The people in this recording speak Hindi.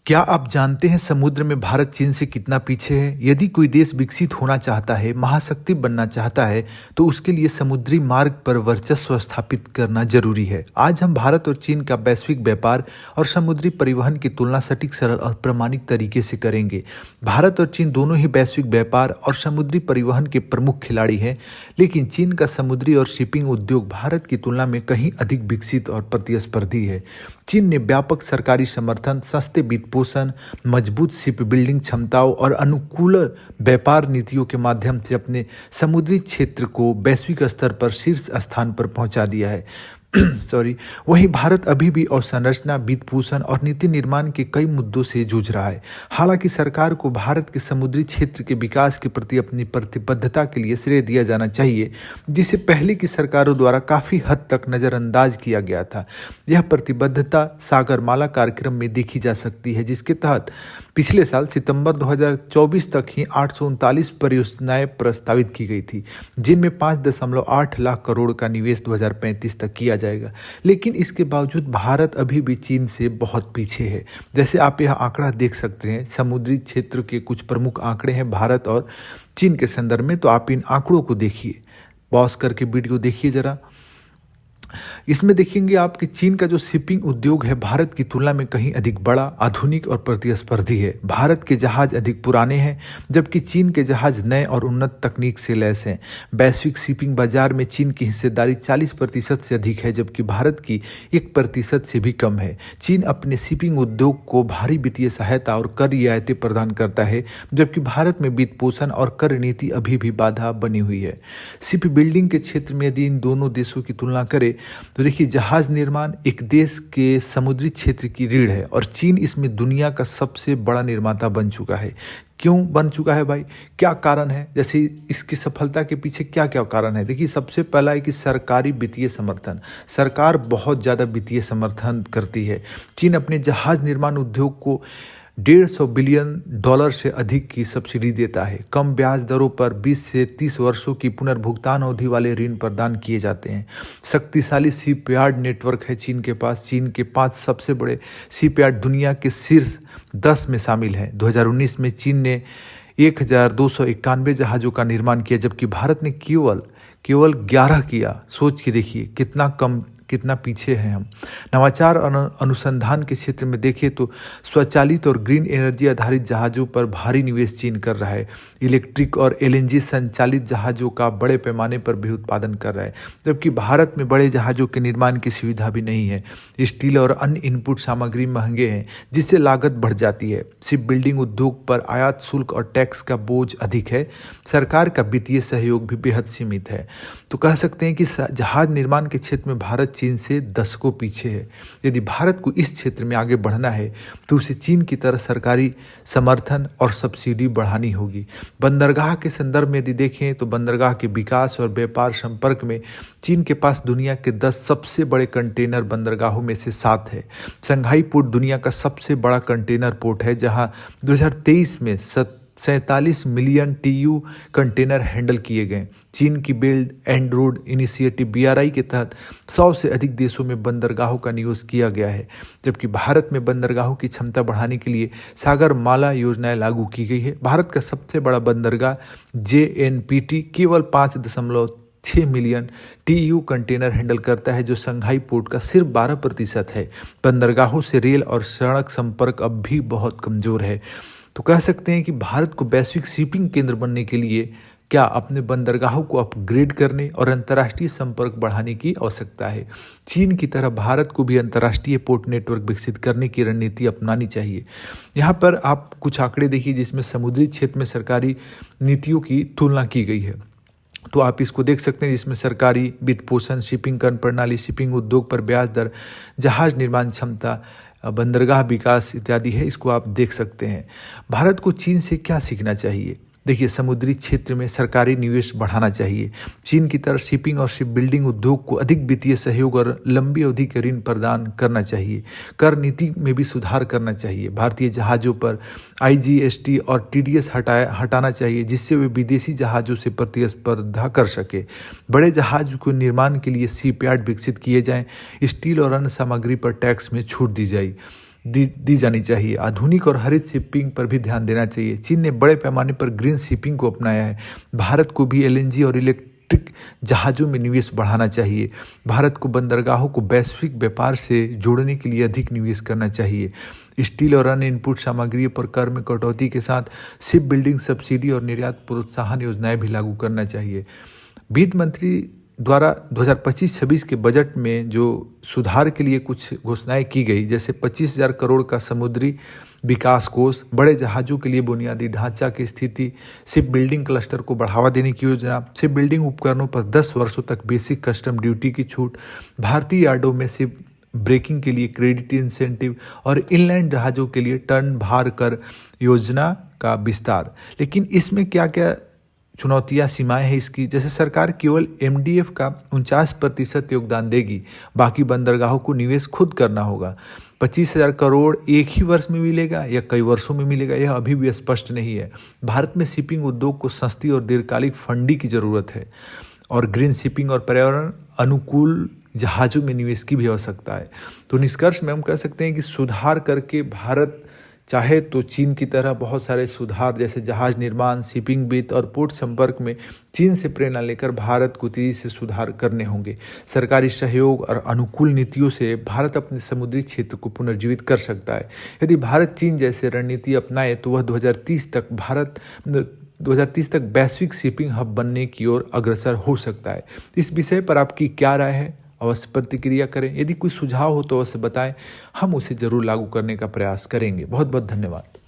क्या आप जानते हैं समुद्र में भारत चीन से कितना पीछे है? यदि कोई देश विकसित होना चाहता है, महाशक्ति बनना चाहता है, तो उसके लिए समुद्री मार्ग पर वर्चस्व स्थापित करना जरूरी है। आज हम भारत और चीन का वैश्विक व्यापार और समुद्री परिवहन की तुलना सटीक, सरल और प्रामाणिक तरीके से करेंगे। भारत और चीन दोनों ही वैश्विक व्यापार और समुद्री परिवहन के प्रमुख खिलाड़ी हैं, लेकिन चीन का समुद्री और शिपिंग उद्योग भारत की तुलना में कहीं अधिक विकसित और प्रतिस्पर्धी है। चीन ने व्यापक सरकारी समर्थन, सस्ते वित्तपोषण, मजबूत शिप बिल्डिंग क्षमताओं और अनुकूल व्यापार नीतियों के माध्यम से अपने समुद्री क्षेत्र को वैश्विक स्तर पर शीर्ष स्थान पर पहुंचा दिया है। वहीं भारत अभी भी अवसंरचना, वित्तपोषण और नीति निर्माण के कई मुद्दों से जूझ रहा है। हालांकि सरकार को भारत के समुद्री क्षेत्र के विकास के प्रति अपनी प्रतिबद्धता के लिए श्रेय दिया जाना चाहिए, जिसे पहले की सरकारों द्वारा काफी हद तक नजरअंदाज किया गया था। यह प्रतिबद्धता सागरमाला कार्यक्रम में देखी जा सकती है, जिसके तहत पिछले साल सितंबर 2024 तक ही 839 परियोजनाएं प्रस्तावित की गई थी, जिनमें 5.8 लाख करोड़ का निवेश 2035 तक किया जाएगा। लेकिन इसके बावजूद भारत अभी भी चीन से बहुत पीछे है। जैसे आप यह आंकड़ा देख सकते हैं, समुद्री क्षेत्र के कुछ प्रमुख आंकड़े हैं भारत और चीन के संदर्भ में। तो आप इन आंकड़ों को देखिए, पॉज करके वीडियो देखिए जरा। इसमें देखेंगे आप कि चीन का जो शिपिंग उद्योग है भारत की तुलना में कहीं अधिक बड़ा, आधुनिक और प्रतिस्पर्धी है। भारत के जहाज अधिक पुराने हैं, जबकि चीन के जहाज नए और उन्नत तकनीक से लैस हैं। वैश्विक शिपिंग बाजार में चीन की हिस्सेदारी 40% से अधिक है, जबकि भारत की 1% से भी कम है। चीन अपने शिपिंग उद्योग को भारी वित्तीय सहायता और कर रियायतें प्रदान करता है, जबकि भारत में वित्तपोषण और कर नीति अभी भी बाधा बनी हुई है। शिप बिल्डिंग के क्षेत्र में यदि इन दोनों देशों की तुलना करें तो देखिए, जहाज निर्माण एक देश के समुद्री क्षेत्र की रीढ़ है और चीन इसमें दुनिया का सबसे बड़ा निर्माता बन चुका है। क्यों बन चुका है भाई? क्या कारण है? जैसे इसकी सफलता के पीछे क्या क्या कारण है? देखिए, सबसे पहला है कि सरकारी वित्तीय समर्थन। सरकार बहुत ज़्यादा वित्तीय समर्थन करती है। चीन अपने जहाज निर्माण उद्योग को $150 बिलियन से अधिक की सब्सिडी देता है। कम ब्याज दरों पर 20 से 30 वर्षों की पुनर्भुगतान अवधि वाले ऋण प्रदान किए जाते हैं। शक्तिशाली शिपयार्ड नेटवर्क है चीन के पास। चीन के 5 सबसे बड़े शिपयार्ड दुनिया के शीर्ष 10 में शामिल हैं। 2019 में चीन ने 1291 जहाज़ों का निर्माण किया, जबकि भारत ने केवल 11 किया। सोच के देखिए कितना पीछे हैं हम। नवाचार और अनुसंधान के क्षेत्र में देखें तो स्वचालित और ग्रीन एनर्जी आधारित जहाज़ों पर भारी निवेश चीन कर रहा है। इलेक्ट्रिक और LNG संचालित जहाज़ों का बड़े पैमाने पर भी उत्पादन कर रहा है, जबकि भारत में बड़े जहाज़ों के निर्माण की सुविधा भी नहीं है। स्टील और अन्य इनपुट सामग्री महंगे हैं, जिससे लागत बढ़ जाती है। शिप बिल्डिंग उद्योग पर आयात शुल्क और टैक्स का बोझ अधिक है। सरकार का वित्तीय सहयोग भी बेहद सीमित है। तो कह सकते हैं कि जहाज निर्माण के क्षेत्र में भारत चीन से दशकों पीछे है। यदि भारत को इस क्षेत्र में आगे बढ़ना है तो उसे चीन की तरह सरकारी समर्थन और सब्सिडी बढ़ानी होगी। बंदरगाह के संदर्भ में यदि देखें तो बंदरगाह के विकास और व्यापार संपर्क में चीन के पास दुनिया के 10 सबसे बड़े कंटेनर बंदरगाहों में से 7 है। शंघाई पोर्ट दुनिया का सबसे बड़ा कंटेनर पोर्ट है, जहां 2023 में 47 मिलियन TEU कंटेनर हैंडल किए गए। चीन की belt and road initiative BRI के तहत 100 से अधिक देशों में बंदरगाहों का निवेश किया गया है, जबकि भारत में बंदरगाहों की क्षमता बढ़ाने के लिए सागरमाला योजनाएं लागू की गई है। भारत का सबसे बड़ा बंदरगाह JNPT केवल 5.6 मिलियन TEU कंटेनर हैंडल करता है, जो शंघाई पोर्ट का सिर्फ 12% है। बंदरगाहों से रेल और सड़क संपर्क अब भी बहुत कमजोर है। तो कह सकते हैं कि भारत को वैश्विक शिपिंग केंद्र बनने के लिए क्या अपने बंदरगाहों को अपग्रेड करने और अंतर्राष्ट्रीय संपर्क बढ़ाने की आवश्यकता है। चीन की तरह भारत को भी अंतर्राष्ट्रीय पोर्ट नेटवर्क विकसित करने की रणनीति अपनानी चाहिए। यहाँ पर आप कुछ आंकड़े देखिए, जिसमें समुद्री क्षेत्र में सरकारी नीतियों की तुलना की गई है। तो आप इसको देख सकते हैं, जिसमें सरकारी वित्तपोषण, शिपिंग कर प्रणाली, शिपिंग उद्योग पर ब्याज दर, जहाज निर्माण क्षमता, बंदरगाह विकास इत्यादि है। इसको आप देख सकते हैं। भारत को चीन से क्या सीखना चाहिए? देखिए, समुद्री क्षेत्र में सरकारी निवेश बढ़ाना चाहिए। चीन की तरह शिपिंग और शिप बिल्डिंग उद्योग को अधिक वित्तीय सहयोग और लंबी अवधि के ऋण प्रदान करना चाहिए। कर नीति में भी सुधार करना चाहिए। भारतीय जहाज़ों पर IGST और TDS हटाना चाहिए, जिससे वे विदेशी जहाज़ों से प्रतिस्पर्धा कर सके। बड़े जहाज़ को निर्माण के लिए शिपयार्ड विकसित किए जाएं। स्टील और अन्य सामग्री पर टैक्स में छूट दी जाए। दी जानी चाहिए। आधुनिक और हरित शिपिंग पर भी ध्यान देना चाहिए। चीन ने बड़े पैमाने पर ग्रीन शिपिंग को अपनाया है। भारत को भी एलएनजी और इलेक्ट्रिक जहाज़ों में निवेश बढ़ाना चाहिए। भारत को बंदरगाहों को वैश्विक व्यापार से जोड़ने के लिए अधिक निवेश करना चाहिए। स्टील और अन्य इनपुट सामग्री पर कर में कटौती के साथ शिप बिल्डिंग सब्सिडी और निर्यात प्रोत्साहन योजनाएं भी लागू करना चाहिए। वित्त मंत्री द्वारा 2025-26 के बजट में जो सुधार के लिए कुछ घोषणाएं की गई, जैसे 25,000 करोड़ का समुद्री विकास कोष, बड़े जहाज़ों के लिए बुनियादी ढांचा की स्थिति, शिप बिल्डिंग क्लस्टर को बढ़ावा देने की योजना, शिप बिल्डिंग उपकरणों पर 10 वर्षों तक बेसिक कस्टम ड्यूटी की छूट, भारतीय यार्डों में शिप ब्रेकिंग के लिए क्रेडिट इंसेंटिव और इनलैंड जहाज़ों के लिए टर्न भार कर योजना का विस्तार। लेकिन इसमें क्या क्या चुनौतियां, सीमाएं हैं इसकी, जैसे सरकार केवल एमडीएफ का 49% योगदान देगी, बाकी बंदरगाहों को निवेश खुद करना होगा। 25,000 करोड़ एक ही वर्ष में मिलेगा या कई वर्षों में मिलेगा, यह अभी भी स्पष्ट नहीं है। भारत में शिपिंग उद्योग को सस्ती और दीर्घकालिक फंडिंग की जरूरत है और ग्रीन शिपिंग और पर्यावरण अनुकूल जहाज़ों में निवेश की भी आवश्यकता है। तो निष्कर्ष में हम कह सकते हैं कि सुधार करके भारत चाहे तो चीन की तरह बहुत सारे सुधार, जैसे जहाज निर्माण, शिपिंग वित्त और पोर्ट संपर्क में चीन से प्रेरणा लेकर भारत को तेजी से सुधार करने होंगे। सरकारी सहयोग और अनुकूल नीतियों से भारत अपने समुद्री क्षेत्र को पुनर्जीवित कर सकता है। यदि भारत चीन जैसे रणनीति अपनाए तो वह 2030 तक वैश्विक शिपिंग हब बनने की ओर अग्रसर हो सकता है। इस विषय पर आपकी क्या राय है? अवश्य प्रतिक्रिया करें। यदि कोई सुझाव हो तो अवश्य बताएं, हम उसे जरूर लागू करने का प्रयास करेंगे। बहुत बहुत धन्यवाद।